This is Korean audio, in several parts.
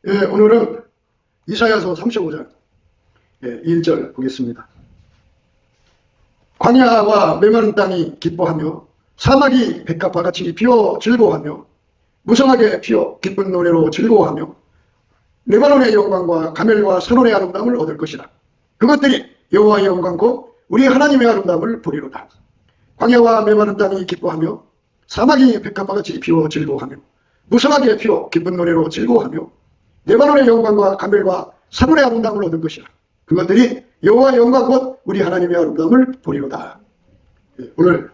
오늘은 이사야서 35장 1절 보겠습니다. 광야와 메마른 땅이 기뻐하며 사막이 백합과 같이 피어 즐거워하며 무성하게 피어 기쁜 노래로 즐거워하며 레바논의 영광과 가멜과 산원의 아름다움을 얻을 것이라. 그것들이 여호와의 영광 곧 우리 하나님의 아름다움을 보리로다. 광야와 메마른 땅이 기뻐하며 사막이 백합과 같이 피어 즐거워하며 무성하게 피어 기쁜 노래로 즐거워하며 레바논의 영광과 가멜과 산원의 아름다움을 얻을 것이라. 그것들이 여호와의 영광 곧 우리 하나님의 아름다움을 보리로다. 오늘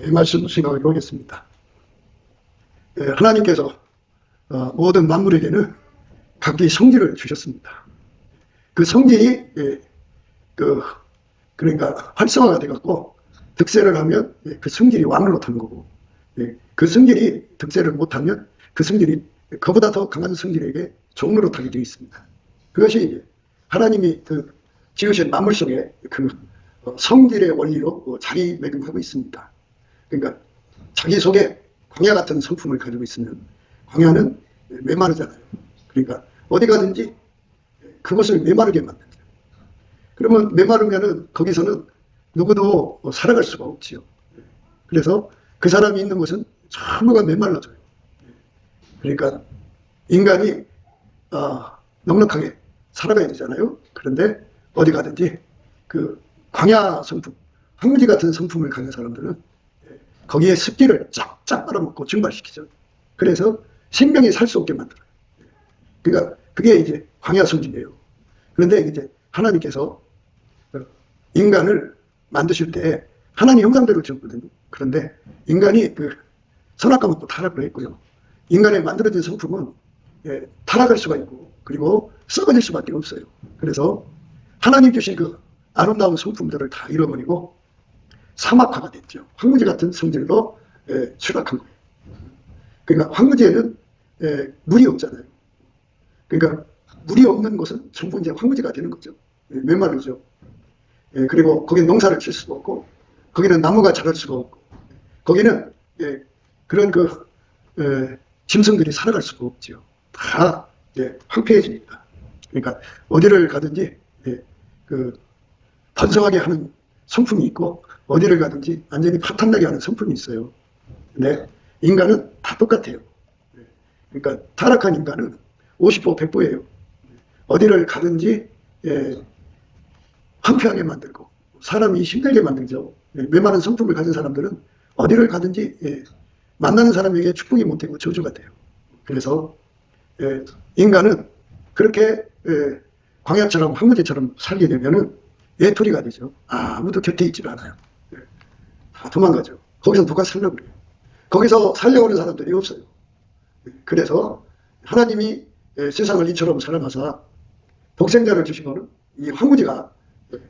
이 말씀 생각해 보겠습니다. 하나님께서 모든 만물에게는 각기 성질을 주셨습니다. 그 성질이 그러니까 활성화가 돼갖고 득세를 하면 그 성질이 왕으로 타는 거고, 그 성질이 득세를 못하면 그 성질이 그보다 더 강한 성질에게 종로로 타게 되어 있습니다. 그것이 하나님이 지으신 만물 속에 그 성질의 원리로 자리매김하고 있습니다. 그러니까 자기 속에 광야 같은 성품을 가지고 있으면 광야는 메마르잖아요. 그러니까 어디 가든지 그것을 메마르게 만든다. 그러면 메마르면은 거기서는 누구도 살아갈 수가 없지요. 그래서 그 사람이 있는 곳은 전부가 메말라져요. 그러니까 인간이 넉넉하게 살아가야 되잖아요. 그런데 어디 가든지 그 광야 성품, 황무지 같은 성품을 가진 사람들은 거기에 습기를 쫙쫙 빨아먹고 증발시키죠. 그래서 생명이 살 수 없게 만들어요. 그러니까 그게 이제 광야 성질이에요. 그런데 이제 하나님께서 인간을 만드실 때 하나님 형상대로 지었거든요. 그런데 인간이 선악과 먹고 타락을 했고요. 인간의 만들어진 성품은 타락할 수가 있고 그리고 썩어질 수밖에 없어요. 그래서 하나님 주신 그 아름다운 성품들을 다 잃어버리고 사막화가 됐죠. 황무지 같은 성질로 추락한 거예요. 그러니까 황무지에는 물이 없잖아요. 그러니까 물이 없는 곳은 전부 이제 황무지가 되는 거죠. 메마르죠. 그리고 거기는 농사를 칠 수가 없고 거기는 나무가 자랄 수가 없고 거기는 그런 짐승들이 살아갈 수가 없죠. 다 황폐해집니다. 그러니까 어디를 가든지 번성하게 하는 성품이 있고 어디를 가든지 완전히 파탄나게 하는 성품이 있어요. 근데 인간은 다 똑같아요. 그러니까 타락한 인간은 50보 100보예요. 어디를 가든지 황폐하게 만들고 사람이 힘들게 만들죠. 메마른 성품을 가진 사람들은 어디를 가든지 만나는 사람에게 축복이 못 되고 저주가 돼요. 그래서 인간은 그렇게 광야처럼 황무지처럼 살게 되면은 외톨이가 되죠. 아무도 곁에 있질 않아요. 다 도망가죠. 거기서 누가 살려고 그래요. 거기서 살려고 하는 사람들이 없어요. 그래서 하나님이 세상을 이처럼 살아가사 독생자를 주시고는 이 황무지가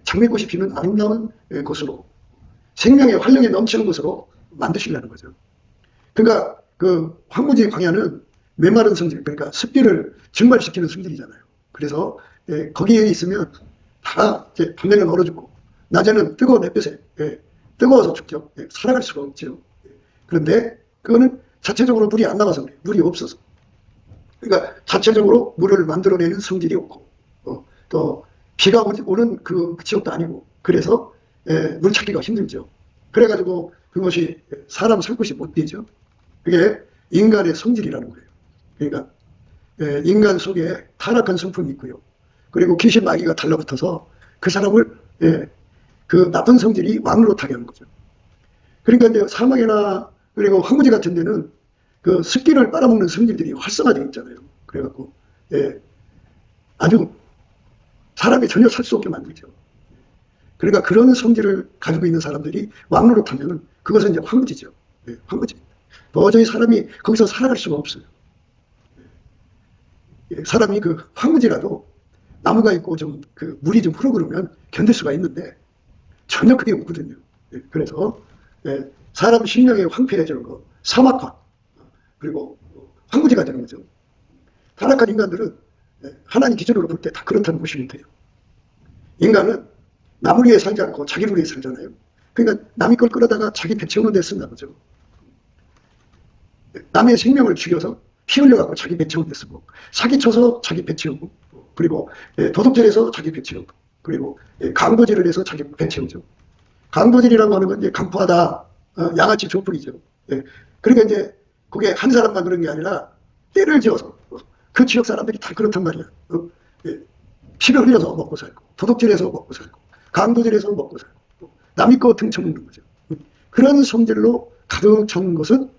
장미꽃이 피는 아름다운 곳으로 생명의 활력이 넘치는 곳으로 만드시려는 거죠. 그러니까 그 황무지 광야는 메마른 성질, 그러니까 습기를 증발시키는 성질이잖아요. 그래서 거기에 있으면 다 밤에는 얼어 죽고 낮에는 뜨거운 햇볕에 뜨거워서 죽죠. 살아갈 수가 없죠. 그런데 그거는 자체적으로 물이 안 나와서 그래요. 물이 없어서. 그러니까 자체적으로 물을 만들어내는 성질이 없고 또 비가 오는 그 지역도 아니고 그래서 물 찾기가 힘들죠. 그래가지고 그것이 사람 살 곳이 못 되죠. 그게 인간의 성질이라는 거예요. 그러니까 인간 속에 타락한 성품이 있고요. 그리고 귀신 마귀가 달라붙어서 그 사람을 그 나쁜 성질이 왕으로 타게 하는 거죠. 그러니까 이제 사막이나 그리고 황무지 같은 데는 그 습기를 빨아먹는 성질들이 활성화되어 있잖아요. 그래갖고 아주 사람이 전혀 살 수 없게 만들죠. 그러니까 그런 성질을 가지고 있는 사람들이 왕으로 타면은 그것은 이제 황무지죠. 황무지입니다. 도저히 사람이 거기서 살아갈 수가 없어요. 사람이 그 황무지라도 나무가 있고 좀 물이 좀 흐르고 견딜 수가 있는데 전혀 그게 없거든요. 그래서 사람 심령이 황폐해지는 거, 사막화, 그리고 황무지가 되는 거죠. 타락한 인간들은 하나님 기준으로 볼 때 다 그렇다는 보시면 돼요. 인간은 남을 위해 살지 않고 자기를 위해 살잖아요. 그러니까 남의 걸 끌어다가 자기 배 채우는 데 쓴다 거죠. 남의 생명을 죽여서 피 흘려갖고 자기 배 채우는 데 쓰고, 사기쳐서 자기 배 채우고, 그리고 도둑질해서 자기 배 채우고, 그리고 강도질을 해서 자기 배 채우죠. 강도질이라고 하는 건 이제 강포하다, 양아치 조폭이죠. 그러니까 이제 그게 한 사람만 그런 게 아니라 때를 지어서 그 지역 사람들이 다 그렇단 말이야. 피를 흘려서 먹고 살고, 도둑질해서 먹고 살고, 강도질해서 먹고 살고, 남의 거 등쳐먹는 거죠. 그런 성질로 가득 찬 것은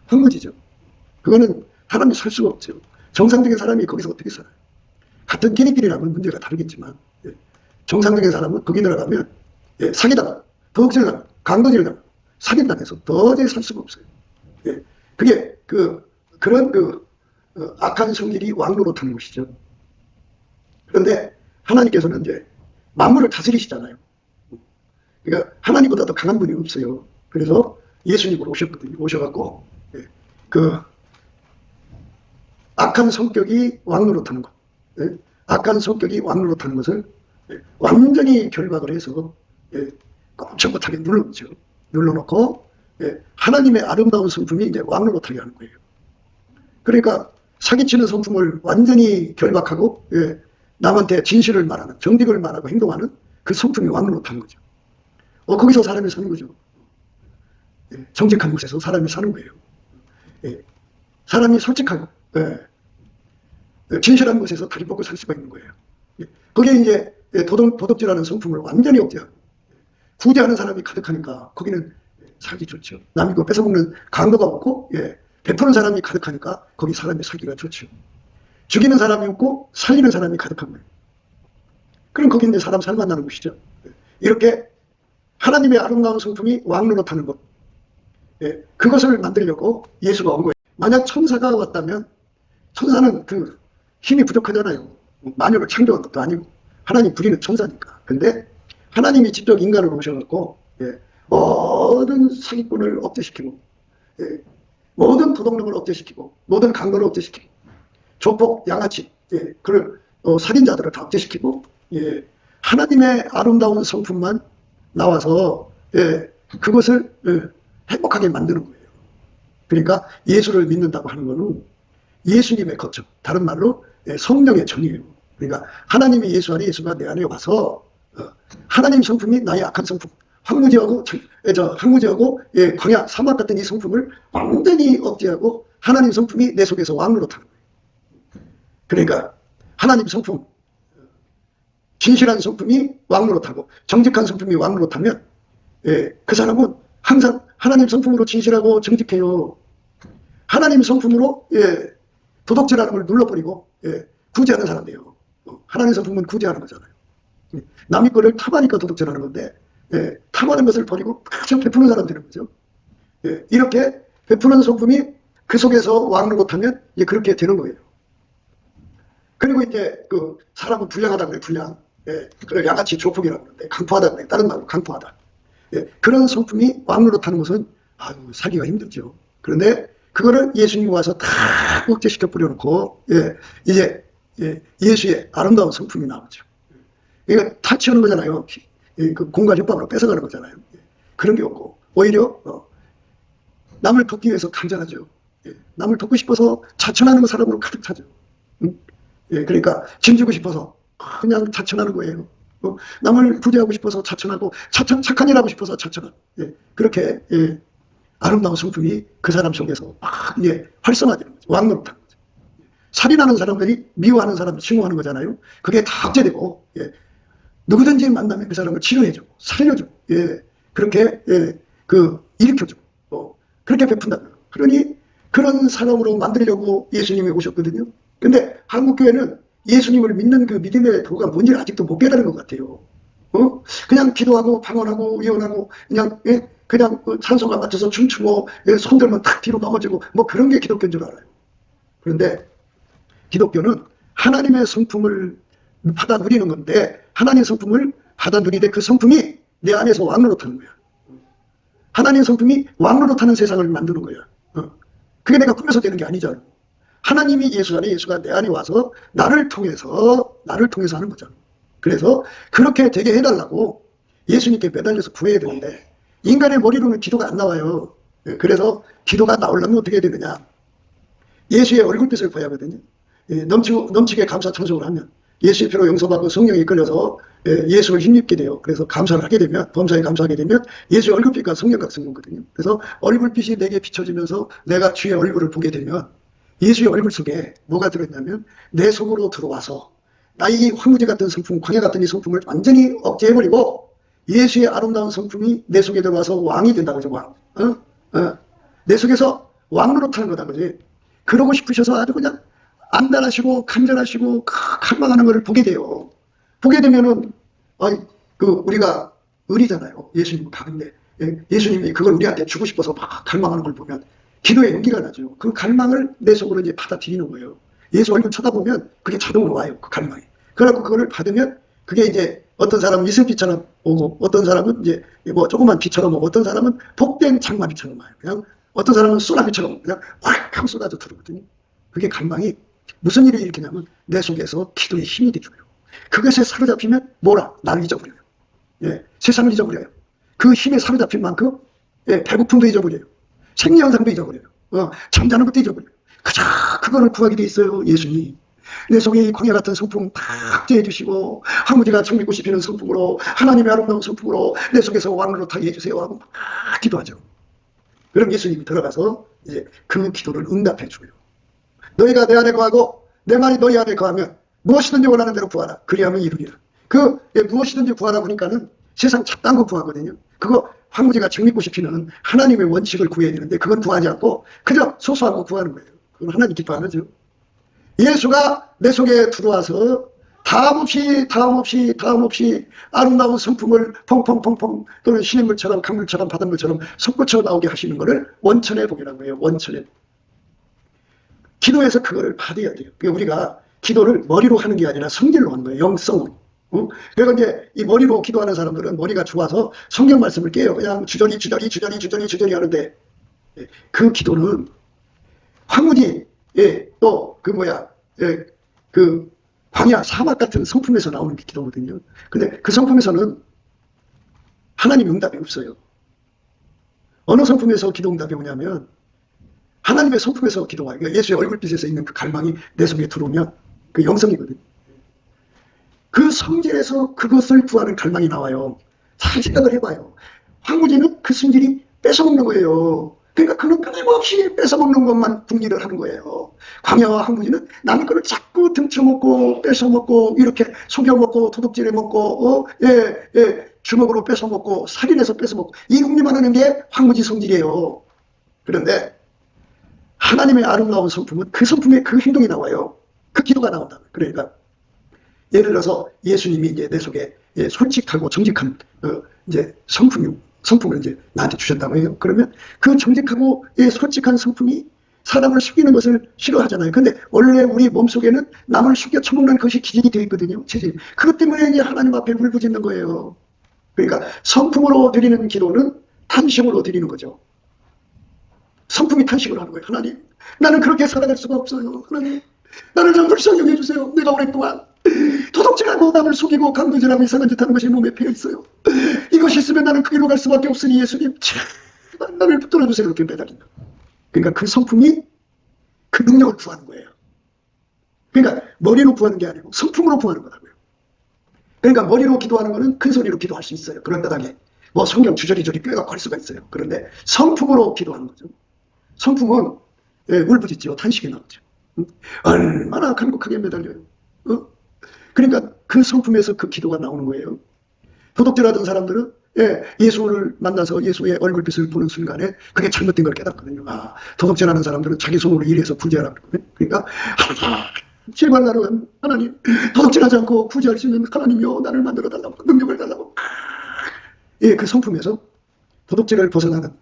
황무지죠. 그거는 사람이 살 수가 없죠. 정상적인 사람이 거기서 어떻게 살아요? 같은 끼리끼리라면 문제가 다르겠지만, 정상적인 사람은 거기 들어가면 사기당하고, 도둑질당하고, 강도질당하고, 사기당해서 도저히 살 수가 없어요. 그게 그런 악한 성질이 왕노릇하는 것이죠. 그런데 하나님께서는 이제 만물을 다스리시잖아요. 그러니까 하나님보다 더 강한 분이 없어요. 그래서 예수님으로 오셨거든요. 오셔갖고 그 악한 성격이 왕노릇하는 것, 악한 성격이 왕노릇하는 것을 완전히 결박을 해서 꼼짝못하게 눌러놓죠. 눌러놓고 하나님의 아름다운 성품이 이제 왕노릇하게 하는 거예요. 그러니까 사기치는 성품을 완전히 결박하고 남한테 진실을 말하는, 정직을 말하고 행동하는 그 성품이 왕노릇하는 거죠. 거기서 사람이 사는 거죠. 정직한 곳에서 사람이 사는 거예요. 사람이 솔직하고 진실한 곳에서 다리 뻗고 살 수가 있는 거예요. 거기에 이제 도덕질하는 성품을 완전히 억제하고 구제하는 사람이 가득하니까 거기는 살기 좋죠. 남이 거 뺏어먹는 강도가 없고 베푸는 사람이 가득하니까 거기 사람이 살기가 좋죠. 죽이는 사람이 없고 살리는 사람이 가득한 거예요. 그럼 거기 이제 사람 살만나는 곳이죠. 이렇게 하나님의 아름다운 성품이 왕노릇하는 것, 그것을 만들려고 예수가 온 거예요. 만약 천사가 왔다면 천사는 그 힘이 부족하잖아요. 마녀를 창조한 것도 아니고 하나님 부리는 천사니까. 근데 하나님이 직접 인간을 오셔갖고 모든 사기꾼을 억제시키고 모든 도둑놈을 억제시키고 모든 강도를 억제시키고 조폭, 양아치, 그를 살인자들을 다 억제시키고 하나님의 아름다운 성품만 나와서 그것을 행복하게 만드는 거예요. 그러니까 예수를 믿는다고 하는 것은 예수님의 거처, 다른 말로 성령의 정이에요. 그러니까 하나님이 예수 안에, 예수가 내 안에 와서 하나님 성품이 나의 악한 성품, 황무지하고 광야, 사막 같은 이 성품을 완전히 억제하고 하나님 성품이 내 속에서 왕노릇하는 거예요. 그러니까 하나님 성품, 진실한 성품이 왕노릇하고 정직한 성품이 왕노릇하면 그 사람은 항상 하나님 성품으로 진실하고 정직해요. 하나님 성품으로 도덕질하는 걸 눌러버리고 구제하는 사람이에요. 하나님 성품은 구제하는 거잖아요. 남의 거를 탐하니까 도덕질하는 건데 탐하는 것을 버리고 그저 베푸는 사람 되는 거죠. 이렇게 베푸는 성품이 그 속에서 왕노릇하면 이제 그렇게 되는 거예요. 그리고 이제 그 사람은 불량하다고 그래, 불량. 그걸 양아치 조폭이라고 하는데 강포하다 그래, 다른 말로 강포하다. 그런 성품이 왕노릇하는 것은 살기가 힘들죠. 그런데 그거를 예수님이 와서 다 억제시켜 뿌려놓고 이제 예수의 아름다운 성품이 나오죠. 이거 타치하는 거잖아요. 그 공간 협박으로 뺏어가는 거잖아요. 그런 게 없고 오히려 남을 돕기 위해서 간절하죠. 남을 돕고 싶어서 자천하는 거 사람으로 가득 차죠. 그러니까 짐지고 싶어서 그냥 자천하는 거예요. 남을 구제하고 싶어서 자천하고 착한 일 하고 싶어서 자천하고 그렇게 아름다운 성품이 그 사람 속에서 막 활성화되는 거죠. 왕노릇하는 거죠. 살인하는 사람들이 미워하는 사람을 칭호하는 거잖아요. 그게 다 억제되고 누구든지 만나면 그 사람을 치료해주고 살려주고 그렇게 일으켜주고 그렇게 베푼다. 그러니 그런 사람으로 만들려고 예수님이 오셨거든요. 근데 한국교회는 예수님을 믿는 그 믿음의 도가 뭔지를 아직도 못 깨달은 것 같아요. 그냥 기도하고 방언하고 예언하고 그냥 찬송가 맞춰서 춤추고 손들면 탁 뒤로 넘어지고 뭐 그런 게 기독교인 줄 알아요. 그런데 기독교는 하나님의 성품을 받아 누리는 건데 하나님의 성품을 받아 누리되 그 성품이 내 안에서 왕노릇하는 거야. 하나님의 성품이 왕노릇하는 세상을 만드는 거야. 그게 내가 꿈에서 되는 게 아니잖아. 하나님이 예수 안에, 예수가 내 안에 와서 나를 통해서 하는 거잖아. 그래서 그렇게 되게 해달라고 예수님께 매달려서 구해야 되는데 인간의 머리로는 기도가 안 나와요. 그래서 기도가 나오려면 어떻게 해야 되느냐. 예수의 얼굴빛을 봐야 하거든요. 넘치게 감사 찬송을 하면 예수의 피로 용서받고 성령이 이끌려서 예수를 힘입게 돼요. 그래서 감사를 하게 되면, 범사에 감사하게 되면 예수의 얼굴빛과 성령 같은 거거든요. 그래서 얼굴빛이 내게 비춰지면서 내가 주의 얼굴을 보게 되면 예수의 얼굴 속에 뭐가 들어있냐면 내 속으로 들어와서 나의 황무지 같은 성품, 광야 같은 이 성품을 완전히 억제해버리고 예수의 아름다운 성품이 내 속에 들어와서 왕이 된다고 하죠. 왕. 내 속에서 왕으로 타는 거다. 그지? 그러고 싶으셔서 아주 그냥 안달하시고 간절하시고 갈망하는 것을 보게 돼요. 보게 되면은 우리가 의리잖아요. 예수님 가는데 예수님이 그걸 우리한테 주고 싶어서 막 갈망하는 걸 보면 기도에 용기가 나죠. 그 갈망을 내 속으로 이제 받아들이는 거예요. 예수 얼굴 쳐다보면 그게 자동으로 와요. 그 갈망이. 그래갖고 그거를 받으면 그게 이제 어떤 사람은 이슬비처럼 오고 어떤 사람은 이제 뭐 조그만 비처럼 오고 어떤 사람은 복된 장마비처럼 와요. 그냥 어떤 사람은 소나비처럼 그냥 확 하고 쏟아져 들어오거든요. 그게 갈망이 무슨 일을 일으키냐면 내 속에서 기도의 힘이 되줘요. 그것에 사로잡히면 뭐라? 나를 잊어버려요. 세상을 잊어버려요. 그 힘에 사로잡힌 만큼 배고픔도 잊어버려요. 생리현상도 잊어버려요. 잠자는 것도 잊어버려요. 그저 그거를 구하게 돼 있어요. 예수님. 내 속에 이 광야 같은 성품 다 확제해 주시고 황무지가 정밀고 씹히는 성품으로 하나님의 아름다운 성품으로 내 속에서 왕으로 타게 해주세요 하고 막 기도하죠. 그럼 예수님이 들어가서 이제 그 기도를 응답해 줘요. 너희가 내 안에 거하고 내 말이 너희 안에 거하면 무엇이든지 원하는 대로 구하라. 그리하면 이루리라. 무엇이든지 구하라 보니까는 세상 잡다한 거 구하거든요. 그거 황무지가 정밀고 씹히는 하나님의 원칙을 구해야 되는데 그건 구하지 않고 그저 소소한 거 구하는 거예요. 그건 하나님 기뻐하죠. 예수가 내 속에 들어와서 다음 없이 아름다운 성품을 펑펑펑펑 또는 시냇물처럼 강물처럼 바닷물처럼 솟구쳐 나오게 하시는 것을 원천의 복이라고 해요. 원천의 복. 기도에서 그거를 받아야 돼요. 우리가 기도를 머리로 하는 게 아니라 성질로 하는 거예요. 영성으로. 그러니까 이제 이 머리로 기도하는 사람들은 머리가 좋아서 성경 말씀을 깨요. 그냥 주저리 하는데 그 기도는 황무지 또 그 광야 사막 같은 성품에서 나오는 게 기도거든요. 근데 그 성품에서는 하나님 응답이 없어요. 어느 성품에서 기도 응답이 오냐면 하나님의 성품에서 기도가 그러니까 예수의 얼굴빛에서 있는 그 갈망이 내 속에 들어오면 그 영성이거든요. 그 성질에서 그것을 구하는 갈망이 나와요. 잘 생각을 해봐요. 황무지는 그 성질이 뺏어먹는 거예요. 그러니까 그는 끊임없이 뺏어먹는 것만 궁리를 하는 거예요. 광야와 황무지는 남의 거를 자꾸 등쳐먹고 뺏어먹고 이렇게 속여먹고 도둑질해먹고 주먹으로 뺏어먹고 살인해서 뺏어먹고 이 궁리만 하는 게 황무지 성질이에요. 그런데 하나님의 아름다운 성품은 그 성품의 그 행동이 나와요. 그 기도가 나온다. 그러니까 예를 들어서 예수님이 이제 내 속에 솔직하고 정직한 이제 성품을 이제 나한테 주셨다고 해요. 그러면 그 정직하고 솔직한 성품이 사람을 속이는 것을 싫어하잖아요. 근데 원래 우리 몸속에는 남을 속여 처먹는 것이 기질이 되어 있거든요. 체질. 그것 때문에 이제 하나님 앞에 울부짖는 거예요. 그러니까 성품으로 드리는 기도는 탄식으로 드리는 거죠. 성품이 탄식을 하는 거예요. 하나님, 나는 그렇게 살아갈 수가 없어요. 하나님, 나를 좀 불쌍히 여겨주세요. 내가 오랫동안 도둑질하고 남을 속이고 강도질하고 이상한 짓 하는 것이 몸에 배어 있어요. 이것이 있으면 나는 그 길로 갈 수밖에 없으니 예수님 제발 나를 붙들어 주세요. 이렇게 매달린다. 그러니까 그 성품이 그 능력을 구하는 거예요. 그러니까 머리로 구하는 게 아니고 성품으로 구하는 거라고요. 그러니까 머리로 기도하는 거는 큰 소리로 기도할 수 있어요. 그런다하게 뭐 성경 주저리저리 꿰갖고 할 수가 있어요. 그런데 성품으로 기도하는 거죠. 성품은 울부짖지요. 탄식이 나오죠. 얼마나 간곡하게 매달려요. 그러니까 그 성품에서 그 기도가 나오는 거예요. 도둑질하던 사람들은 예수를 만나서 예수의 얼굴빛을 보는 순간에 그게 잘못된 걸 깨닫거든요. 도둑질하는 사람들은 자기 손으로 일해서 구제하라고 그러거든요. 그러니까 제발 나를 하나님 도둑질하지 않고 구제할 수 있는 하나님이여 나를 만들어달라고 능력을 달라고 그 성품에서 도둑질을 벗어나는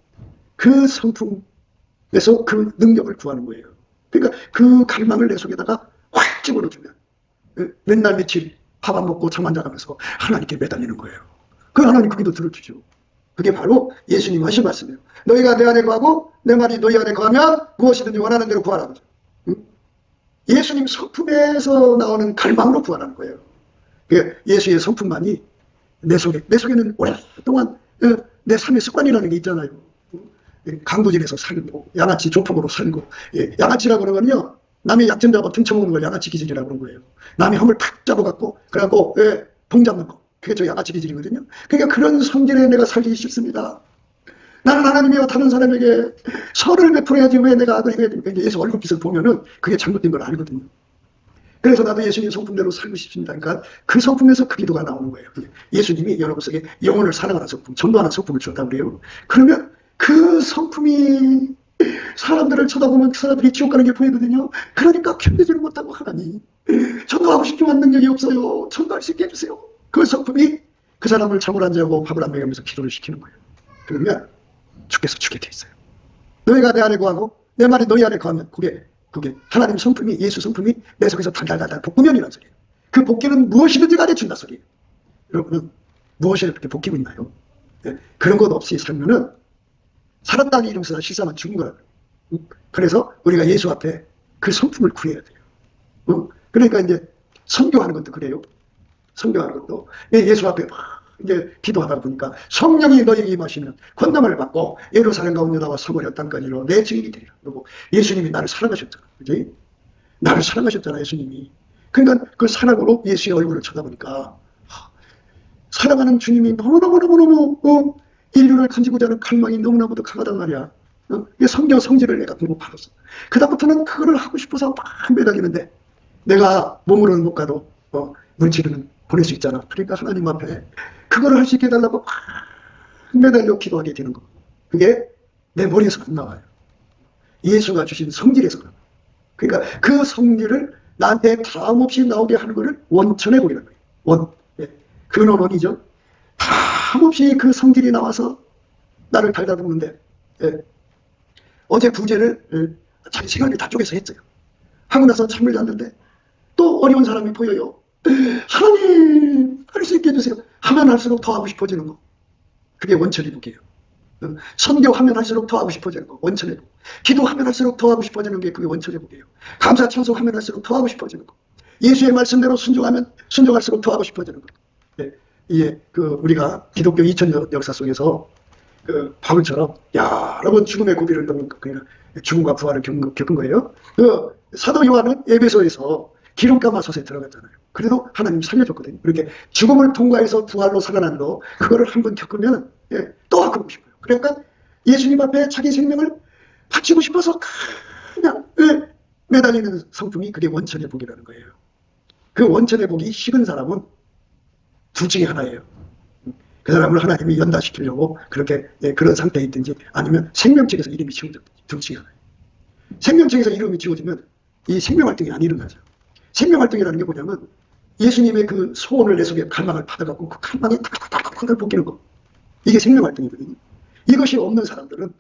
그 성품에서 그 능력을 구하는 거예요. 그러니까 그 갈망을 내 속에다가 확 집어넣어주면 맨날 며칠 밥 안 먹고 잠 안 자가면서 하나님께 매달리는 거예요. 그 하나님 그 기도 들어주죠. 그게 바로 예수님 하신 말씀이에요. 너희가 내 안에 거하고 내 말이 너희 안에 거하면 무엇이든지 원하는 대로 구하라. 예수님 성품에서 나오는 갈망으로 구하라는 거예요. 예수의 성품만이 내 속에는 오랫동안 내 삶의 습관이라는 게 있잖아요. 강도질에서 살고 양아치 조폭으로 살고, 양아치라고 그러는 건요, 남의 약점 잡아 등쳐먹는 걸 양아치 기질이라고 그러는 거예요. 남의 허물 탁 잡아갖고 그래갖고 봉 잡는 거, 그게 저 양아치 기질이거든요. 그러니까 그런 성질에 내가 살기 싫습니다. 나는 하나님이와 다른 사람에게 선을 베풀어야지 왜 내가 악을 해야 됩니까? 예수 얼굴빛을 보면은 그게 잘못된 걸 알거든요. 그래서 나도 예수님 성품대로 살고 싶습니다. 그러니까 그 성품에서 그 기도가 나오는 거예요. 예수님이 여러분 속에 영혼을 사랑하는 성품, 전도하는 성품을 줬다고 그래요. 그러면 그 성품이 사람들을 쳐다보면 그 사람들이 지옥 가는 게 보이거든요. 그러니까 견디지를 못하고 하나님, 전도하고 싶지만 능력이 없어요. 전도할 수 있게 해주세요. 그 성품이 그 사람을 잠을 안 자고 밥을 안 먹이면서 기도를 시키는 거예요. 그러면 주께서 주게 돼 있어요. 너희가 내 안에 거하고 내 말이 너희 안에 거하면 그게 하나님 성품이, 예수 성품이 내 속에서 달달달달 볶으면이라는 소리예요. 그 볶기는 무엇이든지 가르친다 소리예요. 여러분은 무엇에 그렇게 볶이고 있나요? 그런 것 없이 살면은 살았다는 이름에서 실상은 죽은 거라고요. 그래서 우리가 예수 앞에 그 성품을 구해야 돼요. 그러니까 이제 선교하는 것도 그래요. 선교하는 것도 예수 앞에 막 이제 기도하다 보니까 성령이 너에게 임하시면 권능을 받고 예루살렘 가운데 나와 서머려 땅까지로 내 증인이 되리라. 그리고 예수님이 나를 사랑하셨잖아. 그지? 나를 사랑하셨잖아, 예수님이. 그러니까 그 사랑으로 예수의 얼굴을 쳐다보니까 사랑하는 주님이 너무너무너무너무 인류를 건지고자 하는 갈망이 너무나도 강하단 말이야. 성경 성질을 내가 공부받았어. 그다음부터는 그거를 하고 싶어서 막 매달리는데 내가 몸으로는 못 가도 물질은 보낼 수 있잖아. 그러니까 하나님 앞에 그거를 할 수 있게 해달라고 막 매달려 기도하게 되는 거. 그게 내 머리에서 안 나와요. 예수가 주신 성질에서 나와요. 그러니까 그 성질을 나한테 다음 없이 나오게 하는 것을 원천의 복이라는 거예요. 근원이죠. 다음 없이 그 성질이 나와서 나를 달다듬는데, 어제 부제를 자기 시간을 다 쪼개서 했어요. 하고 나서 잠을 잤는데 또 어려운 사람이 보여요. 하나님, 할 수 있게 해주세요. 하면 할수록 더 하고 싶어지는 거. 그게 원천의 복이에요. 선교하면 할수록 더 하고 싶어지는 거. 원천의 복. 기도하면 할수록 더 하고 싶어지는 게 그게 원천의 복이에요. 감사 찬송하면 할수록 더 하고 싶어지는 거. 예수의 말씀대로 순종하면 순종할수록 더 하고 싶어지는 거. 우리가 기독교 2000년 역사 속에서 바울처럼 여러 번 죽음의 고비를 넘는 그냥 죽음과 부활을 겪은 거예요. 사도 요한은 에베소에서 기름 가마솥에 들어갔잖아요. 그래도 하나님 살려줬거든요. 그렇게 죽음을 통과해서 부활로 살아나는 거, 그거를 한번 겪으면 또 겪고 싶어요. 그러니까 예수님 앞에 자기 생명을 바치고 싶어서 그냥 매달리는 성품이 그게 원천의 복이라는 거예요. 그 원천의 복이 식은 사람은 둘 중에 하나예요. 그 사람을 하나님이 연다시키려고 그렇게 그런 상태에 있든지 아니면 생명책에서 이름이 지워졌든지 둘 중에 하나예요. 생명책에서 이름이 지워지면 이 생명활동이 안 일어나죠. 생명활동이라는 게 뭐냐면 예수님의 그 소원을 내 속에 갈망을 받아갖고 그 갈망에 탁탁탁탁 벗기는 거. 이게 생명활동이거든요. 이것이 없는 사람들은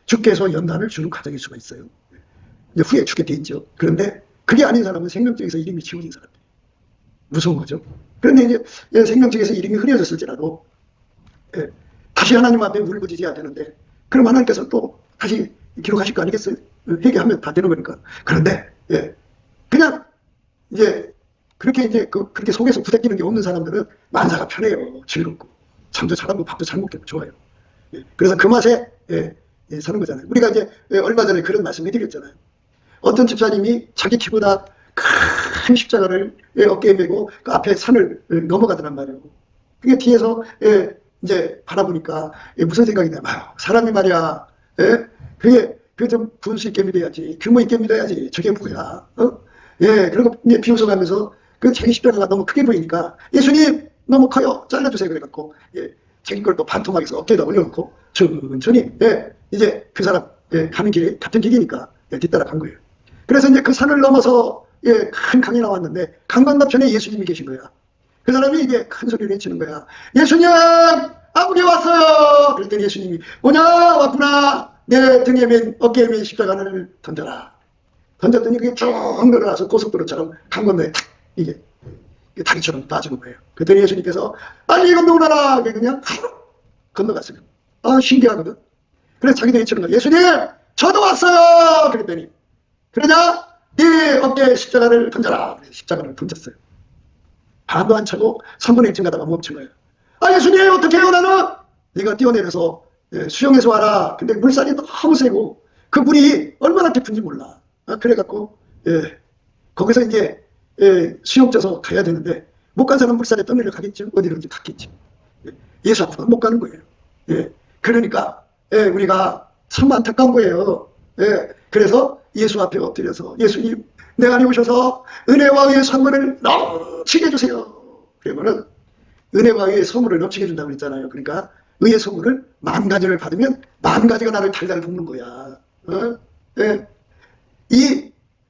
주께서 연단을 주는 과정일 수가 있어요. 이제 후에 죽게 돼 있죠. 그런데 그게 아닌 사람은 생명책에서 이름이 지워진 사람들. 무서운 거죠. 그런데 이제 생명책에서 이름이 흐려졌을지라도 다시 하나님 앞에 울부짖어야 되는데 그럼 하나님께서 또 다시 기록하실 거 아니겠어요? 회개하면 다 되는 거니까. 그런데 그냥 이제 그렇게 속에서 부대끼는 게 없는 사람들은 만사가 편해요. 즐겁고 잠도 잘하고 밥도 잘 먹고 좋아요. 그래서 그 맛에 사는 거잖아요. 우리가 이제 얼마 전에 그런 말씀 해드렸잖아요. 어떤 집사님이 자기 키보다 큰 십자가를 어깨에 메고 그 앞에 산을 넘어가더란 말이에요. 그게 뒤에서 이제 바라보니까 무슨 생각이 나요? 사람이 말이야, 그게 좀 분수 있게 믿어야지, 규모 있게 믿어야지. 저게 뭐야? 그리고 비웃어가면서 그 자기 십자가가 너무 크게 보이니까 예수님 너무 커요, 잘라주세요. 그래갖고 자기 걸 또 반토막에서 어깨에다 올려놓고 천천히 이제 그 사람 가는 길이 같은 길이니까 뒤따라 간 거예요. 그래서 이제 그 산을 넘어서 큰 강이 나왔는데 강 건너편에 예수님이 계신 거야. 그 사람이 이게 큰 소리를 외치는 거야. 예수님, 아무개 왔어요. 그랬더니 예수님이 뭐냐, 왔구나. 내 등에 맨 어깨에 맨 십자가를 던져라. 던졌더니 그게 쭉 늘어나서 고속도로처럼 강 건너에 탁 이게 다리처럼 빠지는 거예요. 그랬더니 예수님께서 빨리 건너오너라. 그냥 건너갔어요. 신기하거든. 그래서 자기도 외치는 거야. 예수님, 저도 왔어요. 그랬더니 그러냐? 네 어깨에 십자가를 던져라. 십자가를 던졌어요. 반도 안 차고 3분의 1쯤 가다가 멈춘 거예요. 예수님, 어떻게 해요? 나는? 네가 뛰어내려서 수영해서 와라. 근데 물살이 너무 세고 그 물이 얼마나 깊은지 몰라. 그래갖고 거기서 이제 수영져서 가야 되는데 못 간 사람 물살에 떠밀려 가겠죠. 어디든지 갔겠죠. 예수 앞으로 못 가는 거예요. 그러니까 우리가 참 안타까운 거예요. 그래서 예수 앞에 엎드려서 예수님 내 안에 오셔서 은혜와 의의 선물을 넘치게 해주세요. 그러면은 은혜와 의의 선물을 넘치게 해준다고 그랬잖아요. 그러니까 의의 선물을 10,000가지를 받으면 10,000가지가 나를 달달 볶는 거야.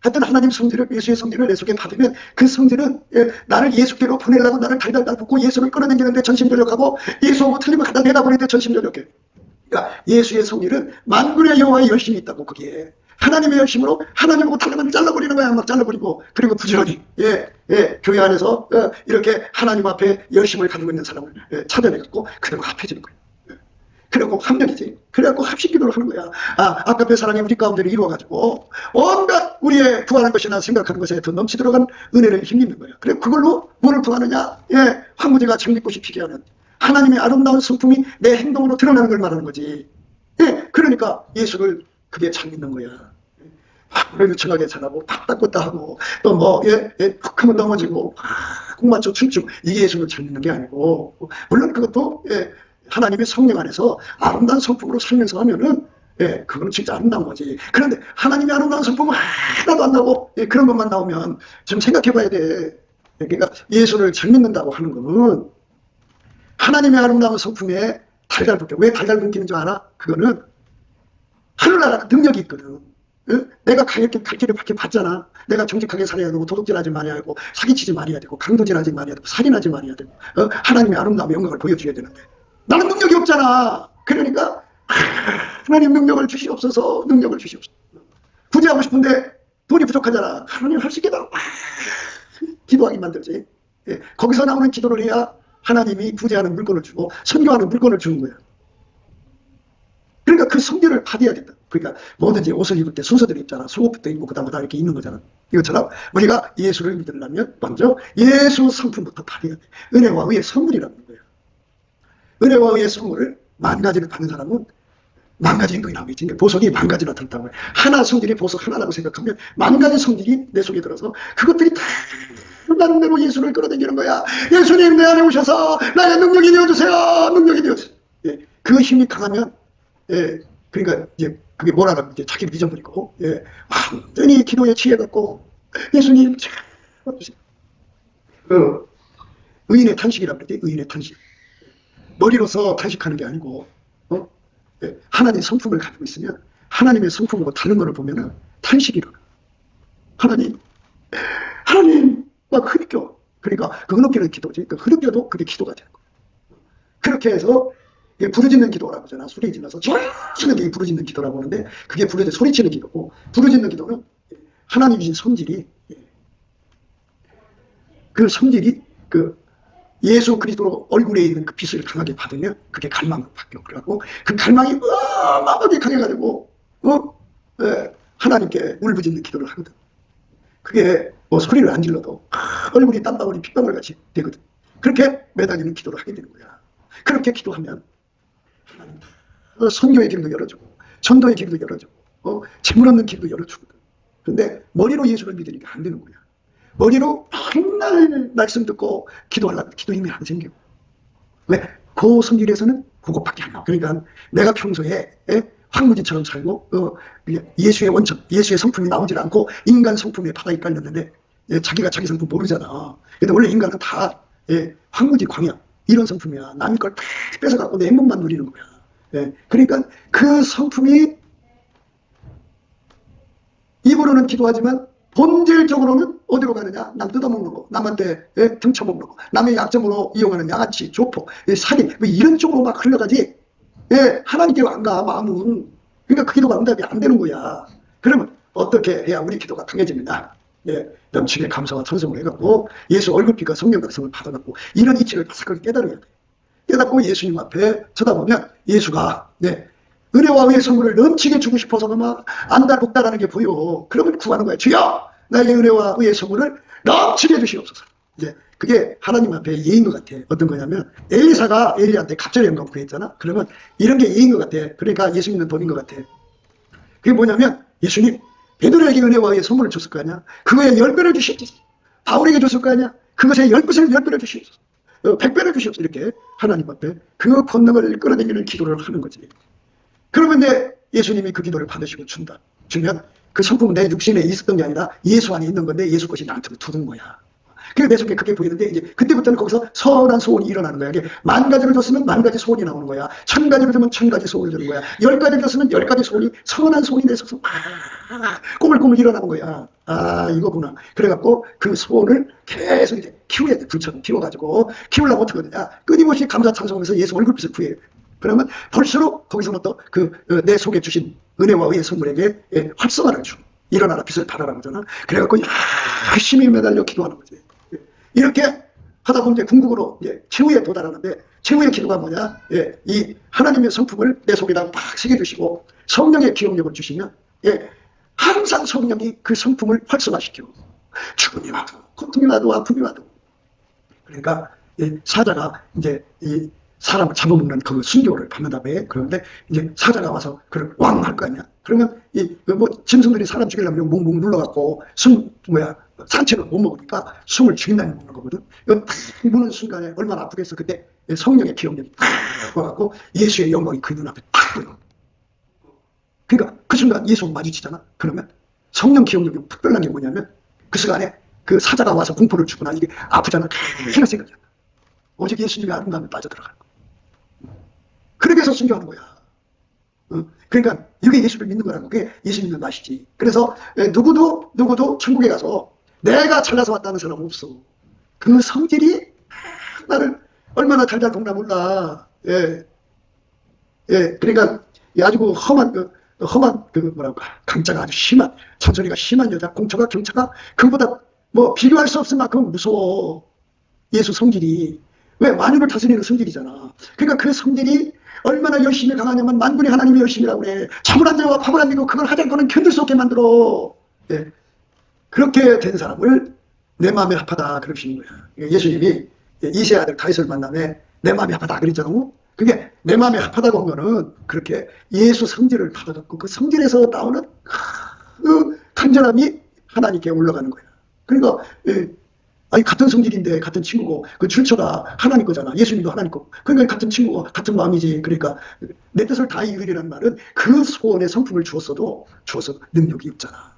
하여튼 하나님 성질을, 예수의 성질을 내 속에 받으면 그 성질은 나를 예수께로 보내려고 나를 달달달 볶고 예수를 끌어당기는데 전심전력하고 예수하고 틀리면 갖다 내다 보내는데 전심전력해. 그러니까 예수의 성질은 만군의 여호와의 열심이 있다고. 거기에 하나님의 열심으로 하나님하고 달라면 잘라버리는 거야. 막 잘라버리고. 그리고 부지런히 교회 안에서 이렇게 하나님 앞에 열심을 가지고 있는 사람을 찾아내갖고 그대로 합해지는 거예요. 그래갖고 합력이지. 그래갖고 합식기도를 하는 거야. 아까의 사랑이 우리 가운데를 이루어가지고 온갖 우리의 구하는 것이나 생각하는 것에 더 넘치 들어간 은혜를 힘입는 거야. 그래 그걸로 뭐를 구하느냐? 황무지가 장미꽃이 피게 하는 하나님의 아름다운 성품이 내 행동으로 드러나는 걸 말하는 거지. 그러니까 예수를 그게 잘 믿는 거야. 하루를 유창하게 살아고 밥 닦았다 하고 또 푹 하면 넘어지고 꼭 맞춰 춤추고 이게 예수를 잘 믿는 게 아니고, 물론 그것도 하나님의 성령 안에서 아름다운 성품으로 살면서 하면은 그거는 진짜 아름다운 거지. 그런데 하나님의 아름다운 성품은 하나도 안 나오고 그런 것만 나오면 좀 생각해 봐야 돼. 그러니까 예수를 잘 믿는다고 하는 거는 하나님의 아름다운 성품에 달달 붓게. 왜 달달 붓기는 줄 알아? 그거는 하늘나라 능력이 있거든. 내가 갈 길을 밖에 봤잖아. 내가 정직하게 살아야 되고 도둑질하지 말아야 되고 사기치지 말아야 되고 강도질하지 말아야 되고 살인하지 말아야 되고 하나님의 아름다운 영광을 보여줘야 되는데 나는 능력이 없잖아. 그러니까 하나님 능력을 주시옵소서. 능력을 주시옵소서. 부재하고 싶은데 돈이 부족하잖아. 하나님 할 수 있게 달라. 기도하게 만들지. 거기서 나오는 기도를 해야 하나님이 부재하는 물건을 주고 선교하는 물건을 주는 거야. 그러니까 그 성질을 받아야 된다. 그러니까 뭐든지 옷을 입을 때 순서대로 입잖아. 속옷부터 입고 그다음부터 이렇게 입는 거잖아. 이것처럼 우리가 예수를 믿으려면 먼저 예수 성품부터 받아야 돼. 은혜와 의의 선물이라는 거예요. 은혜와 의의 선물을 10,000가지를 받는 사람은 10,000가지 행동이 나오겠지. 보석이 10,000가지나 들었다고 해. 하나 성질이 보석 하나라고 생각하면 10,000가지 성질이 내 속에 들어서 그것들이 다 나름대로 예수를 끌어당기는 거야. 예수님 내 안에 오셔서 나의 능력이 되어주세요. 능력이 되어주세요. 그 힘이 강하면 그러니까 이제 그게 뭐라고 이제 자기를 잊어버리고 완전히 기도에 취해갖고 예수님 와주세요. 의인의 탄식이라고 그러지. 의인의 탄식. 머리로서 탄식하는 게 아니고 하나님의 성품을 가지고 있으면 하나님의 성품하고 다른 거를 보면은 탄식이 일어나. 하나님 막 흐느껴. 그러니까 그 흐느끼는 기도지. 그 흐느껴도 그게 기도가 되는 거야. 그렇게 해서 부르짖는 기도라고 하잖아. 소리 질러서 소리치는 게 부르짖는 기도라고 하는데 그게 소리치는 기도고, 부르짖는 기도는 하나님 주신 성질이 그 성질이 그 예수 그리스도 얼굴에 있는 그 빛을 강하게 받으면 그게 갈망으로 바뀌어. 그래갖고 그 갈망이 어마어마하게 강해가지고 하나님께 울부짖는 기도를 하거든. 그게 뭐 소리를 안 질러도 얼굴이 땀방울이 핏방울 같이 되거든. 그렇게 매달리는 기도를 하게 되는 거야. 그렇게 기도하면 선교의 길도 열어주고 전도의 길도 열어주고 재물 얻는 길도 열어주거든. 그런데 머리로 예수를 믿으니까 안 되는 거야. 머리로 맨날 말씀 듣고 기도하려고 기도 힘이 안 생겨. 왜? 그 성질에서는 그것밖에 안 나와. 그러니까 내가 평소에 황무지처럼 살고 예수의 원천, 예수의 성품이 나오질 않고 인간 성품에 바닥에 깔렸는데 자기가 자기 성품 모르잖아. 근데 원래 인간은 다 황무지 광야 이런 성품이야. 남의 걸 다 뺏어갖고 내 행복만 누리는 거야. 그러니까 그 성품이 입으로는 기도하지만 본질적으로는 어디로 가느냐? 남 뜯어먹는 거, 남한테 등쳐먹는 거, 남의 약점으로 이용하는 양아치, 조폭, 사기 뭐 이런 쪽으로 막 흘러가지 하나님께로 안 가, 마음은. 그러니까 그 기도가 응답이 안 되는 거야. 그러면 어떻게 해야 우리 기도가 강해집니다. 넘치게 감사와 찬송을 해갖고 예수 얼굴빛과 성령 각성을 받아갖고 이런 이치를 바삭하게 깨달아야 돼. 깨닫고 예수님 앞에 쳐다보면 예수가 은혜와 의의 선물을 넘치게 주고 싶어서 막 안달복달하는 게 보여. 그러면 구하는 거야. 주여 나에게 은혜와 의의 선물을 넘치게 주시옵소서. 이제 그게 하나님 앞에 예인 것 같아. 어떤 거냐면 엘리사가 엘리한테 갑자기 영감 구했잖아. 그러면 이런 게 예인 것 같아. 그러니까 예수 믿는 법인 것 같아. 그게 뭐냐면 예수님 베드로에게 은혜와 의의 선물을 줬을 거 아니야. 그거에 10배를 주시옵소서. 바울에게 줬을 거 아니야. 그것에 10배를 주시옵소서. 100배를 주시옵소서. 이렇게 하나님 앞에 그 권능을 끌어당기는 기도를 하는 거지. 그러면 예수님이 그 기도를 받으시고 준다. 주면 그 성품은 내 육신에 있었던 게 아니라 예수 안에 있는 건데 예수 것이 나한테로 두는 거야. 그게 내 속에 그게 보이는데 이제 그때부터는 거기서 선한 소원이 일어나는 거야. 이게 10,000가지를 줬으면 10,000가지 소원이 나오는 거야. 1,000가지를 주면 1,000가지 소원을 주는 거야. 10가지를 줬으면 10가지 소원이 선한 소원이 내 속에서 막 꼬물꼬물 일어나는 거야. 아 이거구나. 그래갖고 그 소원을 계속 이제 키워야 돼. 불처럼 키워가지고 키우려면 어떻게 하느냐. 끊임없이 감사 찬송하면서 예수 얼굴빛을 구해. 그러면 볼수록 거기서부터 그 내 속에 주신 은혜와 의의 선물에게 활성화를 줘. 일어나라 빛을 발하라 그러잖아. 그래갖고 열심히 매달려 기도하는 거지. 이렇게 하다 보면 이제 궁극으로 최후에 도달하는데 최후의 기도가 뭐냐? 이 하나님의 성품을 내 속에다 팍 새겨주시고 성령의 기억력을 주시면 항상 성령이 그 성품을 활성화시켜. 죽음이 와도 고통이 와도 아픔이 와도. 그러니까 사자가 이제 이 사람을 잡아먹는 그 순교를 받는 다음에 그런데 이제 사자가 와서 그걸 왕 할 거 아니야. 그러면 짐승들이 사람 죽이려면 뭉뭉 눌러갖고 산채를 못 먹으니까 숨을 죽인다는 먹는 거거든. 이거 딱 무는 순간에 얼마나 아프겠어. 그때 성령의 기억력이 딱 와갖고 예수의 영광이 그 눈앞에 딱 보여. 그러니까 그 순간 예수와 마주치잖아. 그러면 성령 기억력이 특별한 게 뭐냐면 그 시간에 그 사자가 와서 공포를 주거나 이게 아프잖아. 그냥 생각이 안 나. 오직 예수님의 아름다움에 빠져들어갈 거야. 그렇게 해서 순교하는 거야. 그러니까 이게 예수를 믿는 거라고. 그게 예수 믿는 맛이지. 그래서 누구도 천국에 가서 내가 잘나서 왔다는 사람은 없어. 그 성질이 나를 얼마나 달달 볶나 몰라. 그러니까 아주 험한 강자가 아주 심한, 잔소리가 심한 여자, 공처가 경차가 그보다 비교할 수 없을 만큼 무서워. 예수 성질이. 왜? 만유를 다스리는 성질이잖아. 그러니까 그 성질이 얼마나 열심히 강하냐면 만군의 하나님이 열심이라고 그래. 잠을 안 자고 밥을 안 먹고 그걸 하자는 거는 견딜 수 없게 만들어. 그렇게 된 사람을 내 마음이 아파다 그러시는 거야. 예수님이 이세 아들 다윗을 만남에 내 마음이 아파다 그랬잖아. 그게 내 마음이 아파다고 한 거는 그렇게 예수 성질을 받아갖고 그 성질에서 나오는 그 간절함이 하나님께 올라가는 거야. 그러니까 아니 같은 성질인데 같은 친구고 그 출처가 하나님 거잖아. 예수님도 하나님 거고. 그러니까 같은 친구고 같은 마음이지. 그러니까 내 뜻을 다 이루리라는 말은 그 소원의 성품을 주었어도 능력이 없잖아.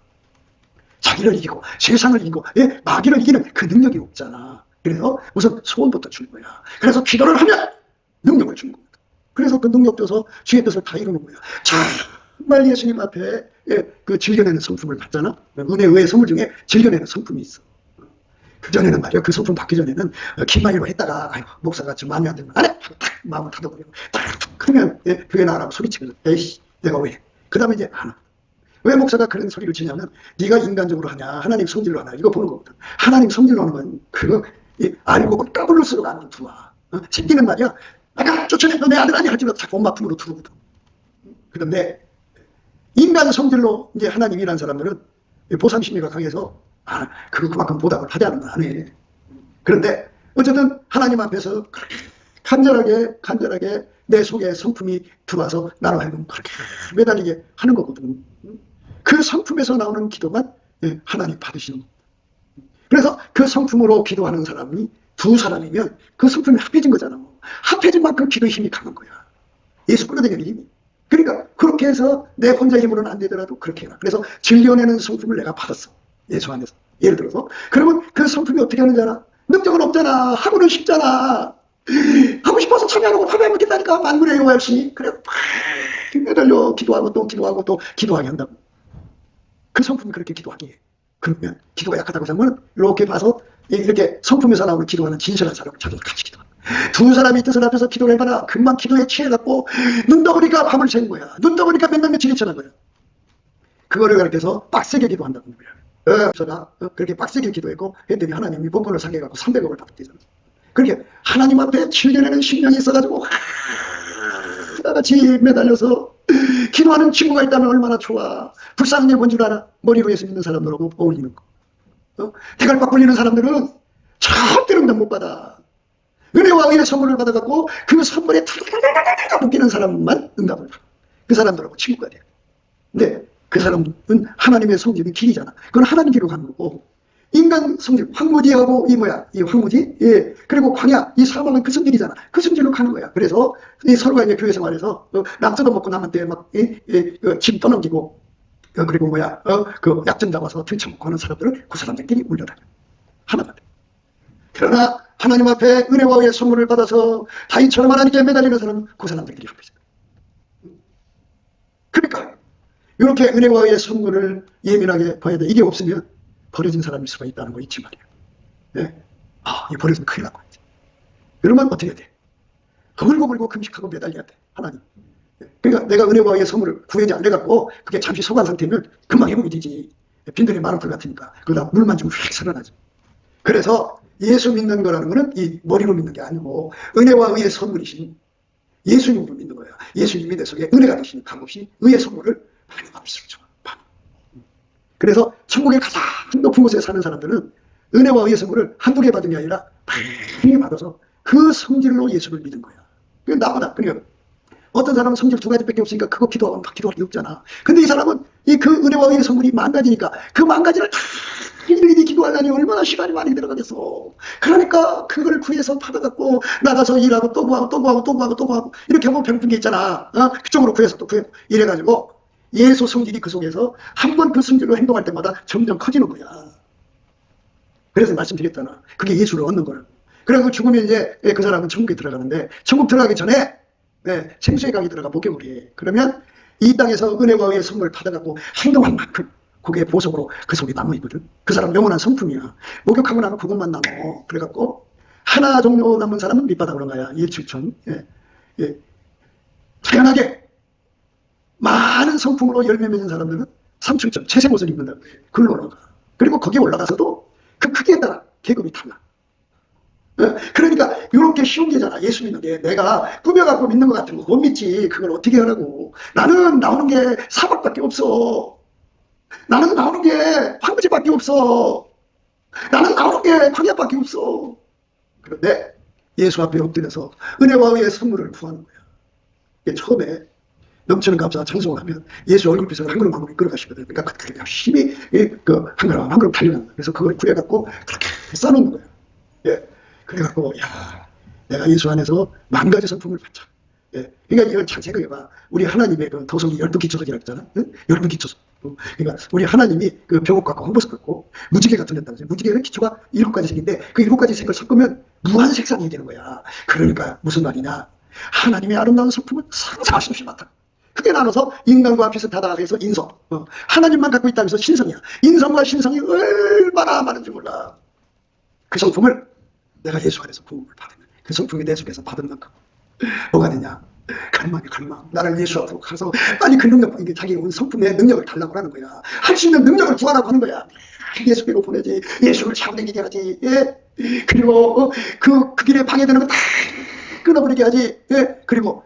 자기를 이기고 세상을 이기고 마귀를 이기는 그 능력이 없잖아. 그래서 우선 소원부터 주는 거야. 그래서 기도를 하면 능력을 주는 거야. 그래서 그 능력 줘서 주의 뜻을 다 이루는 거야. 정말 예수님 앞에 그 즐겨내는 성품을 받잖아. 은혜의 선물 중에 즐겨내는 성품이 있어. 그전에는 말이야, 그 성품 받기 전에는 기만이로 했다가 목사가 좀 마음에 안 들면 안 해! 딱 마음을 닫아버리고 딱 그러면 교회 나가라고 소리치면서 에이씨 내가 왜 그 다음에 이제 하나 왜 목사가 그런 소리를 치냐면 네가 인간적으로 하냐 하나님 성질로 하냐 이거 보는 거거든. 하나님 성질로 하는 건 그거 알고 까불를수록 안 두와. 새끼는 말이야 아까 쫓아내 너 내 아들 아니야 하지만 자꾸 엄마 품으로 두거든. 그런데 인간 성질로 이제 하나님 일하는 사람들은 보상심리가 강해서 그만큼 보답을 하지 않으면 안 해. 그런데 어쨌든 하나님 앞에서 그렇게 간절하게 내 속에 성품이 들어와서 나로 하여금 그렇게 매달리게 하는 거거든. 그 성품에서 나오는 기도만 하나님 받으시는 겁니다. 그래서 그 성품으로 기도하는 사람이 두 사람이면 그 성품이 합해진 거잖아. 합해진 만큼 기도의 힘이 강한 거야. 예수 끌어당기는 힘이. 그러니까 그렇게 해서 내 혼자 힘으로는 안 되더라도 그렇게 해라. 그래서 즐겨내는 성품을 내가 받았어. 예수 안에서. 예를 들어서. 그러면 그 성품이 어떻게 하는지 알아? 능력은 없잖아. 하고는 싶잖아. 하고 싶어서 참여하고 하면 된다니까. 만군의 영화 열심히. 그래. 매달려 기도하고 또 기도하고 또 기도하게 한다고. 그 성품이 그렇게 기도하게 해. 그러면 기도가 약하다고 하면 이렇게 봐서 이렇게 성품에서 나오는 기도하는 진실한 사람을 찾아서 같이 기도하는 거야. 두 사람이 뜻을 앞에서 기도를 해봐라. 금방 기도에 취해갖고 눈 떠보니까 밤을 새는 거야. 눈 떠보니까 몇날 며칠이 지난 거야. 그거를 가르쳐서 빡세게 기도한다는 거야. 제가 그렇게 빡세게 기도했고 했더니 하나님이 번번을 상해갖고 300억을 받았대잖아. 그렇게 하나님 앞에 즐겨내는 심령이 있어가지고 같이 매달려서 기도하는 친구가 있다면 얼마나 좋아. 불쌍한 게 뭔 줄 알아? 머리로 예수 믿는 사람들하고 어울리는 거. 대갈박 걸리는 사람들은 절대로 응답 못 받아. 은혜와 의의 선물을 받아갖고 그 선물에 탁탁탁탁 묶이는 사람만 응답을 받아. 그 사람들하고 친구가 돼. 근데 그 사람은 하나님의 성질은 길이잖아. 그건 하나님 길로 가는 거고, 인간 성질, 황무지하고 이 황무지, 예, 그리고 광야, 이 사망은 그 성질이잖아. 그 성질로 가는 거야. 그래서 이 서로가 이제 교회 생활에서 남 뜯어먹고 남한테 막 짐 떠넘기고, 그리고 그 약점 잡아서 등쳐먹고 하는 사람들은 그 사람들끼리 울려다녀. 하나만. 그러나 하나님 앞에 은혜와 의의 선물을 받아서 다윗처럼 하나님께 매달리는 사람은 그 사람들끼리 합니다. 그러니까 이렇게 은혜와 의의 선물을 예민하게 봐야 돼. 이게 없으면 버려진 사람일 수가 있다는 거 잊지 말이야. 네? 이 버려지면 큰일 나고. 그러면 어떻게 해야 돼? 거글거글고 금식하고 매달려야 돼. 하나님. 그러니까 내가 은혜와 의의 선물을 구하지 않아갖고 그게 잠시 소강 상태면 금방 회복이 되지. 빈들에 마른 풀 같으니까. 그러다 물만 주면 휙 살아나지. 그래서 예수 믿는 거라는 거는 이 머리로 믿는 게 아니고 은혜와 의의 선물이신 예수님으로 믿는 거야. 예수님 믿는 속에 은혜가 되시는 값없이 의의 선물을 많이 받을 수 있죠. 그래서 천국의 가장 높은 곳에 사는 사람들은 은혜와 의의 선물을 한두 개 받은 게 아니라 많이 받아서 그 성질로 예수를 믿은 거야. 그게 나보다. 그러니까 어떤 사람은 성질 2가지밖에 없으니까 그거 기도하면 기도할 게 없잖아. 근데 이 사람은 그 은혜와 의의 선물이 10,000가지니까 그 10,000가지를 다 일일이 기도하려니 얼마나 시간이 많이 들어가겠어. 그러니까 그걸 구해서 받아갖고 나가서 일하고 또 구하고 이렇게 하면 배고픈 게 있잖아. 그쪽으로 구해서 또 구해. 이래가지고 예수 성질이 그 속에서 한 번 그 성질로 행동할 때마다 점점 커지는 거야. 그래서 말씀드렸잖아. 그게 예수를 얻는 거라고. 그래서 죽으면 이제 그 사람은 천국에 들어가는데 천국 들어가기 전에 생수의 강에 들어가 목욕을 해. 그러면 이 땅에서 은혜와 의의 선물을 받아갖고 행동한 만큼 그게 보석으로 그 속에 남아있거든. 그 사람 영원한 성품이야. 목욕하고 나면 그것만 남아. 그래갖고 하나 정도 남은 사람은 밑바닥 그런 거야. 1,7천. 당연하게 많은 성품으로 열매 맺는 사람들은 3,000점 채색 옷을 입는다고 해. 글로 올라가. 그리고 거기에 올라가서도 그 크기에 따라 계급이 달라. 그러니까 이렇게 쉬운 게잖아. 예수 믿는 게. 내가 꾸며갖고 믿는 것 같은 거 못 믿지. 그걸 어떻게 하라고. 나는 나오는 게 사박밖에 없어. 나는 나오는 게 황무지밖에 없어. 나는 나오는 게 광야밖에 없어. 그런데 예수 앞에 엎드려서 은혜와 의의 선물을 구하는 거야. 이게 처음에 넘치는 감사와 찬송을 하면 예수 얼굴빛을 한 걸음 한 걸음 끌어가시거든. 그러니까 그렇게 열심히 한 걸음 한 걸음 달려가는 거야. 그래서 그걸 구해갖고 그렇게 쌓아놓는 거야. 그래갖고 내가 예수 안에서 10,000가지 성품을 받자. 그러니까 이걸 잘 생각해봐. 우리 하나님의 그 도성이 12기초석이라고 했잖아. 12기초석. 그러니까 우리 하나님이 그 벽옥 갖고 황보석 갖고 무지개가 들렸다고 했어요. 무지개는 기초가 7가지 색인데 그 7가지 색을 섞으면 무한 색상이 되는 거야. 그러니까 무슨 말이냐. 하나님의 아름다운 성품은 상상할 수 없이 많다. 크게 나눠서 인간과 비슷하다 해서 인성. 하나님만 갖고 있다면서 신성이야. 인성과 신성이 얼마나 많은지 몰라. 그 성품을 내가 예수 안에서 부음을 받은 거야. 그 성품이 내 속에서 받은 만큼 뭐가 되냐. 갈망이 갈망. 나를 예수 앞으로 가서 빨리 그 능력, 이게 자기 성품의 능력을 달라고 하는 거야. 할 수 있는 능력을 구하라고 하는 거야. 예수께로 보내지. 예수를 차고다니게 하지. 그리고 그 길에 방해되는 거 다 끊어버리게 하지. 그리고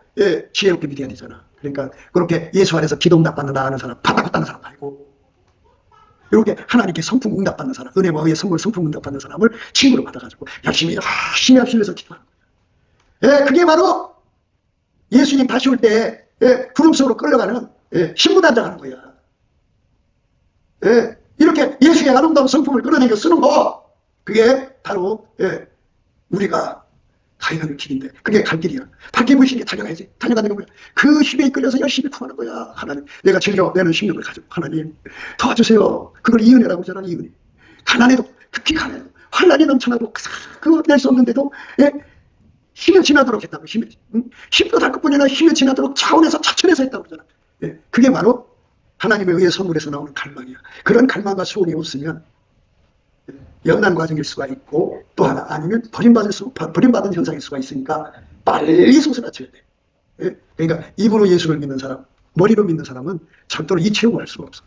지혜롭게 믿어야 되잖아. 그러니까 그렇게 예수 안에서 기도 응답 받는다 하는 사람, 받았다는 사람 말고 이렇게 하나님께 성품 응답 받는 사람, 은혜와 의의 선물 성품 응답 받는 사람을 친구로 받아가지고 열심히 합심해서 기도하는 거야. 그게 바로 예수님 다시 올 때 구름 속으로 끌려가는 신부단장하는 거야. 이렇게 예수의 아름다운 성품을 끌어내겨 쓰는 거, 그게 바로 우리가 가야 하는 길인데 그게 갈 길이야. 밖에 보이신 게 달려가야지. 달려가는 거야. 그 힘에 이끌려서 열심히 구하는 거야. 하나님, 내가 즐겨내는 심령을 가지고 하나님 도와주세요. 그걸 이은혜라고 하잖아. 이은혜. 가난해도 극히 가난해도 환난이 넘쳐나도 그거 낼 수 없는데도 힘에 지나도록 했다고. 힘도 달 것뿐이나 힘에 지나도록 차원에서 차천에서 했다고 그러잖아. 그게 바로 하나님의 의의 선물에서 나오는 갈망이야. 그런 갈망과 소원이 없으면 연단 과정일 수가 있고 또 하나 아니면 버림받은 현상일 수가 있으니까 빨리 솟아나쳐야 돼. 그러니까 입으로 예수를 믿는 사람, 머리로 믿는 사람은 절대로 이체용을 할 수가 없어.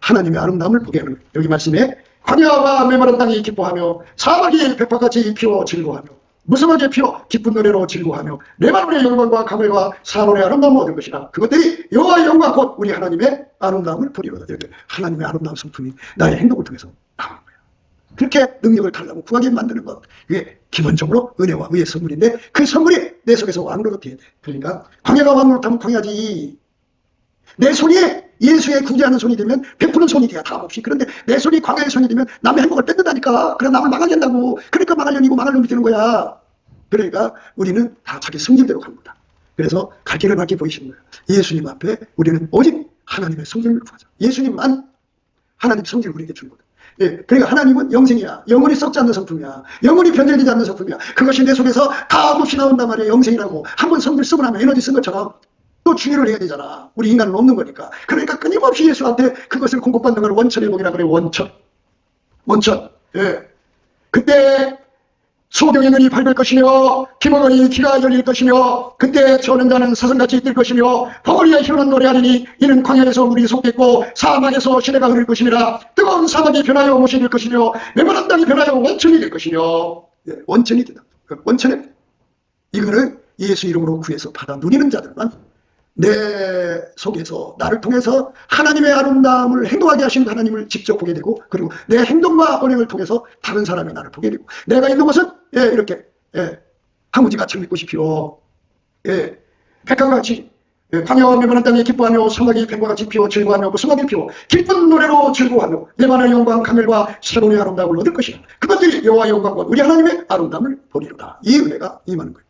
하나님의 아름다움을 보게 하는 거예요. 여기 말씀에 광야와 메마른 땅이 기뻐하며 사막이 백화같이 피워 즐거워하며 무성하게 피워 기쁜 노래로 즐거워하며 레바논의 영광과 가물과 사론의 아름다움을 얻은 것이라. 그것들이 여호와의 영광 곧 우리 하나님의 아름다움을 보리로다. 하나님의 아름다운 성품이 나의 행동을 통해서 나오는 거예요. 그렇게 능력을 달라고 구하게 만드는 것. 이게 기본적으로 은혜와 의의 선물인데 그 선물이 내 속에서 왕으로 돼야 돼. 그러니까 광야가 왕으로 타면 광야지. 내 손이 예수의 구제하는 손이 되면 베푸는 손이 돼야 다 없이. 그런데 내 손이 광야의 손이 되면 남의 행복을 뺏는다니까. 그래 남을 망하게 한다고. 그러니까 망할 년이고 망할 놈이 되는 거야. 그러니까 우리는 다 자기 성질대로 갑니다. 그래서 갈 길을 밝게 보이시는 거예요. 예수님 앞에 우리는 오직 하나님의 성질을 구하자. 예수님만 하나님 성질을 우리에게 준 거다. 예, 그러니까 하나님은 영생이야. 영원히 썩지 않는 성품이야. 영원히 변절되지 않는 성품이야. 그것이 내 속에서 다 없이 나온단 말이야. 영생이라고. 한번 성질 쓰고 나면 에너지 쓴 것처럼 또 주의를 해야 되잖아. 우리 인간은 없는 거니까. 그러니까 끊임없이 예수한테 그것을 공급받는 걸 원천의 복이라 그래. 원천. 예. 그때 소경의 눈이 밝을 것이며 기목의 귀가 열릴 것이며 그때 저는 자는 사슴같이 뜰 것이며 복을 위하여 희롱한 노래하리니 이는 광야에서 물이 솟겠고 사막에서 시내가 흐를 것이니라. 뜨거운 사막이 변하여 못이 될 것이며 메마른 땅이 변하여 원천이 될 것이며. 예, 원천이 된다. 원천에 이거를 예수 이름으로 구해서 받아 누리는 자들만 내 속에서 나를 통해서 하나님의 아름다움을 행동하게 하신 하나님을 직접 보게 되고 그리고 내 행동과 언행을 통해서 다른 사람이 나를 보게 되고 내가 있는 것은 이렇게 황무지같이 믿고 싶이요 백합같이 광야와 메마른 땅에 기뻐하며 사막이 뱀과같이 피워 즐거워하며 무성하게 피워 기쁜 노래로 즐거워하며 내만의 영광 가멸과 새로운 아름다움을 얻을 것이다. 그것들이 여호와의 영광과 우리 하나님의 아름다움을 보리로다. 이 은혜가 임하는 거예요.